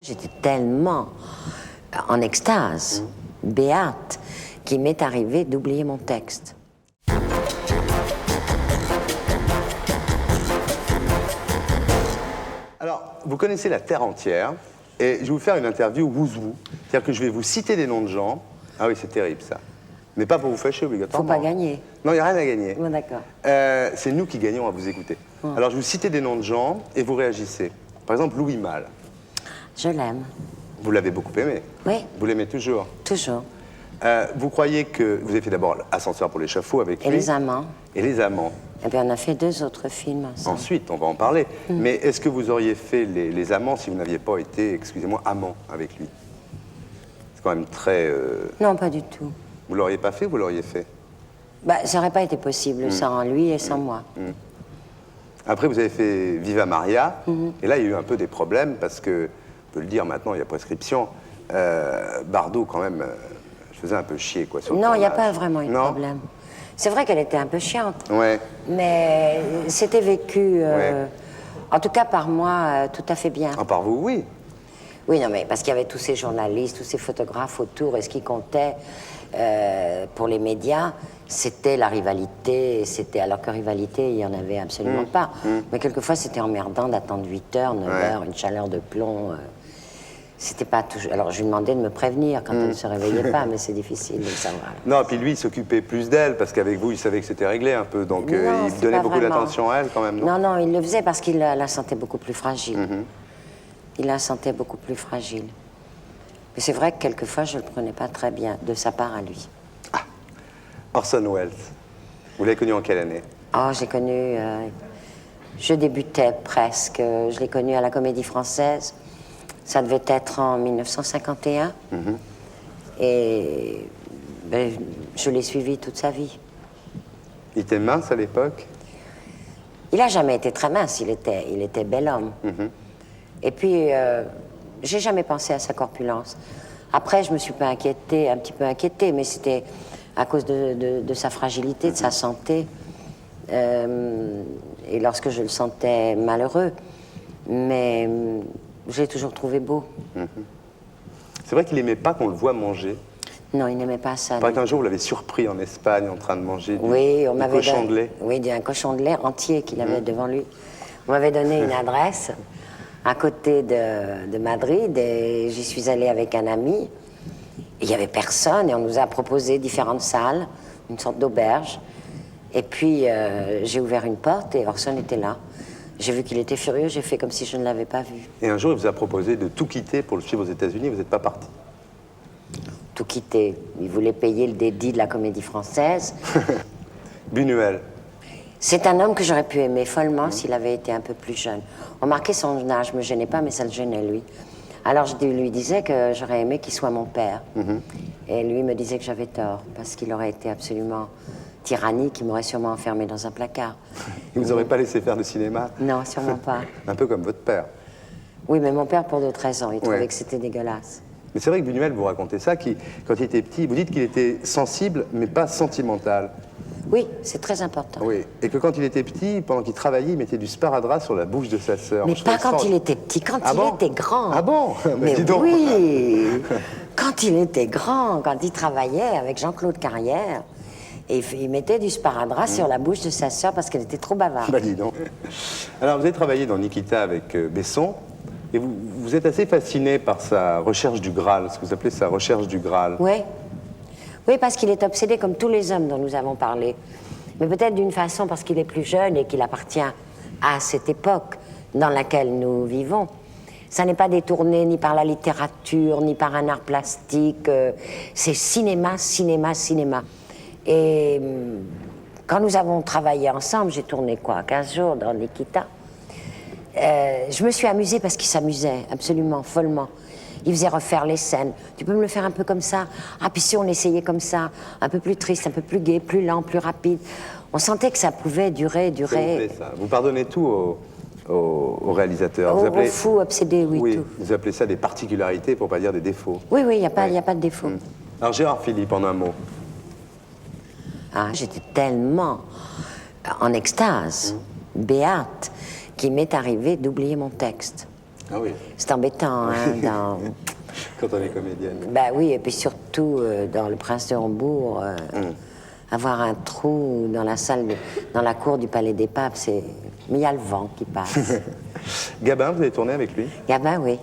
J'étais tellement en extase, béate, qu'il m'est arrivé d'oublier mon texte. Alors, vous connaissez la Terre entière, et je vais vous faire une interview wouzou. C'est-à-dire que je vais vous citer des noms de gens. Ah oui, c'est terrible, ça. Mais pas pour vous fâcher, Faut obligatoirement. pas gagner. Non, il n'y a rien à gagner. Bon, d'accord. C'est nous qui gagnons à vous écouter. Alors, je vais vous citer des noms de gens, et vous réagissez. Par exemple, Louis Malle. Je l'aime. Vous l'avez beaucoup aimé. Oui, Vous l'aimez toujours. toujours. Vous croyez que... Vous avez fait d'abord Ascenseur pour l'échafaud avec Et lui. Les Amants. Et Les Amants. Et bien, on a fait 2 autres films ensemble. Ensuite, on va en parler. Mais est-ce que vous auriez fait les Amants si vous n'aviez pas été, excusez-moi, amant avec lui? C'est quand même très... Non, pas du tout. Vous l'auriez pas fait ou vous l'auriez fait? Bah, ça n'aurait pas été possible sans lui et sans moi. Après, vous avez fait Viva Maria. Et là, il y a eu un peu des problèmes parce que, on peut le dire maintenant, il y a prescription. Bardot, quand même, je faisais un peu chier, quoi, sur le Non, il n'y a tournage. pas vraiment eu de Non. problème. C'est vrai qu'elle était un peu chiante. Ouais. Mais c'était vécu, Ouais. en tout cas par moi, tout à fait bien. Ah, par vous, oui. Oui, non, mais parce qu'il y avait tous ces journalistes, tous ces photographes autour, et ce qui comptait pour les médias, c'était la rivalité, alors que rivalité, il n'y en avait absolument pas. Mais quelquefois, c'était emmerdant d'attendre 8 heures, 9 heures, une chaleur de plomb. C'était pas toujours... Alors, je lui demandais de me prévenir quand elle ne se réveillait pas, mais c'est difficile de le savoir. Non, puis lui, il s'occupait plus d'elle parce qu'avec vous, il savait que c'était réglé un peu. Donc, Non, il c'est donnait pas beaucoup vraiment. d'attention à elle, quand même, non? Non, non, il le faisait parce qu'il la sentait beaucoup plus fragile. Il la sentait beaucoup plus fragile. Mais c'est vrai que quelquefois, je ne le prenais pas très bien, de sa part à lui. Orson Welles. Vous l'avez connu en quelle année? Oh, j'ai connu... je débutais presque. Je l'ai connu à la Comédie Française. Ça devait être en 1951. Et ben, je l'ai suivi toute sa vie. Il était mince à l'époque? Il n'a jamais été très mince, il était bel homme. Et puis, j'ai jamais pensé à sa corpulence. Après, je me suis un petit peu inquiétée, mais c'était à cause de sa fragilité, de sa santé. Et lorsque je le sentais malheureux. Mais je l'ai toujours trouvé beau. C'est vrai qu'il n'aimait pas qu'on le voit manger. Non, il n'aimait pas ça. Il paraît qu'un jour, vous l'avez surpris en Espagne en train de manger Oui, on du m'avait cochon de lait. Oui, un cochon de lait entier qu'il avait devant lui. On m'avait donné une adresse à côté de Madrid et j'y suis allée avec un ami. Il n'y avait personne et on nous a proposé différentes salles, une sorte d'auberge. Et puis j'ai ouvert une porte et Orson était là. J'ai vu qu'il était furieux, j'ai fait comme si je ne l'avais pas vu. Et un jour, il vous a proposé de tout quitter pour le suivre aux États-Unis. Vous n'êtes pas parti. Tout quitté. Il voulait payer le dédit de la Comédie Française. Buñuel. C'est un homme que j'aurais pu aimer follement s'il avait été un peu plus jeune. Remarquez, son âge me gênait pas, mais ça le gênait, lui. Alors je lui disais que j'aurais aimé qu'il soit mon père. Et lui me disait que j'avais tort, parce qu'il aurait été absolument tyrannique, il m'aurait sûrement enfermé dans un placard. Il vous aurait pas laissé faire de cinéma? Non, sûrement pas. Un peu comme votre père. Oui, mais mon père, pour d'autres raisons, il trouvait que c'était dégueulasse. Mais c'est vrai que Buñuel, vous racontez ça, quand il était petit, vous dites qu'il était sensible, mais pas sentimental. Oui, c'est très important. Oui, et que quand il était petit, pendant qu'il travaillait, il mettait du sparadrap sur la bouche de sa sœur. Mais Je pas trouve quand ça- il était petit, quand Ah il bon était grand. Ah bon? Mais dis donc. oui, quand il était grand, quand il travaillait avec Jean-Claude Carrière, et il mettait du sparadrap sur la bouche de sa sœur parce qu'elle était trop bavarde. Bah dis donc. Alors, vous avez travaillé dans Nikita avec Besson, et vous êtes assez fasciné par sa recherche du Graal, ce que vous appelez sa recherche du Graal. Oui. Oui, parce qu'il est obsédé comme tous les hommes dont nous avons parlé. Mais peut-être d'une façon parce qu'il est plus jeune et qu'il appartient à cette époque dans laquelle nous vivons. Ça n'est pas détourné ni par la littérature, ni par un art plastique. C'est cinéma, cinéma, cinéma. Et quand nous avons travaillé ensemble, j'ai tourné 15 jours dans Nikita, je me suis amusée parce qu'il s'amusait absolument, follement. Il faisait refaire les scènes. Tu peux me le faire un peu comme ça? Ah, puis si on essayait comme ça, un peu plus triste, un peu plus gai, plus lent, plus rapide. On sentait que ça pouvait durer. Ça vous plaît, ça. Vous pardonnez tout au réalisateur. Vous Au fou, obsédé, oui, tout. vous appelez ça des particularités pour pas dire des défauts. Oui, il n'y a pas de défaut. Alors Gérard Philippe, en un mot. Ah, j'étais tellement en extase, béate, qu'il m'est arrivé d'oublier mon texte. Ah oui, C'est embêtant, hein, quand on est comédienne. Bah oui, et puis surtout dans Le Prince de Hambourg, avoir un trou dans la salle, dans la cour du Palais des Papes, c'est... Mais il y a le vent qui passe. Gabin, vous avez tourné avec lui? Gabin, oui.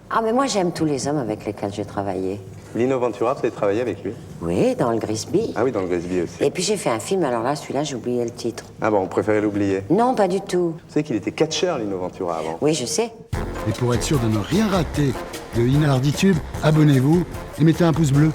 Ah, mais moi j'aime tous les hommes avec lesquels j'ai travaillé. Lino Ventura, vous avez travaillé avec lui? Oui, dans le Grisby. Ah oui, dans le Grisby aussi. Et puis j'ai fait un film, alors là, celui-là, j'ai oublié le titre. Ah bon, vous préférez l'oublier? Non, pas du tout. Vous savez qu'il était catcheur, Lino Ventura, avant? Oui, je sais. Et pour être sûr de ne rien rater de Inarditube, abonnez-vous et mettez un pouce bleu.